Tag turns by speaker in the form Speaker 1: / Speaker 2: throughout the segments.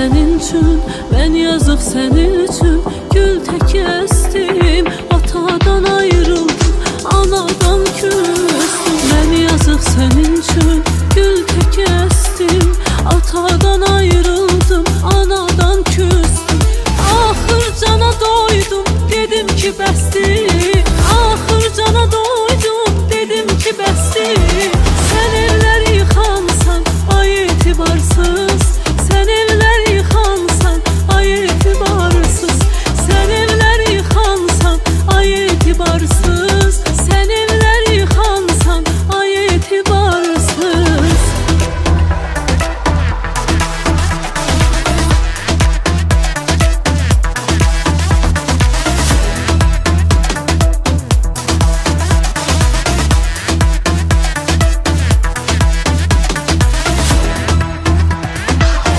Speaker 1: senin üçün, ben yazıq senin üçün. Gül tek estim, atadan ayrıldım, anadan küstüm. Ben yazıq senin üçün, gül tek estim, atadan ayrıldım, anadan küstüm. Ahır cana doydum, dedim ki bəsdir. Ahır cana doydum, dedim ki bəsdir. Sen eller yıkansan, ay etibarsız. Sen eller yıkansan, ay etibarsız. Sen eller yıkansan, ay etibarsız. Sen eller yıkansan, ay etibarsız.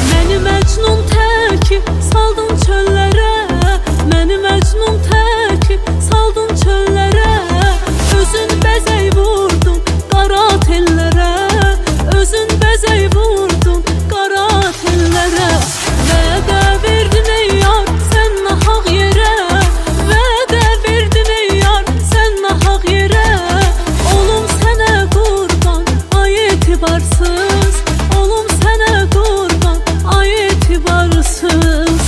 Speaker 1: Məni Məcnun təki saldın çöllərə, məni Məcnun təki saldın çöllərə. Özün bəzək vurdun qara tellərə, özün bəzək vurdun qara tellərə. Vədə verdin ey yar, sən nahaq yerə. Vədə verdin ey yar, sən nahaq yerə. Olum sənə qurban, ay etibarsız. Olum sənə qurban, ay etibarsız.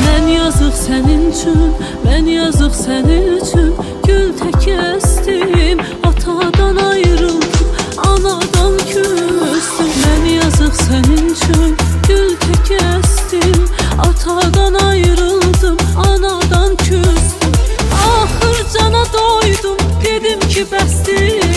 Speaker 1: Mən yazıq sənin üçün, mən yazıq sənin üçün. Gül tək estim, atadan ayrıldım, anadan küstüm. Mən yazıq sənin üçün, gül tək estim, atadan ayrıldım, anadan küstüm. Axır cana doydum, dedim ki bəsdir.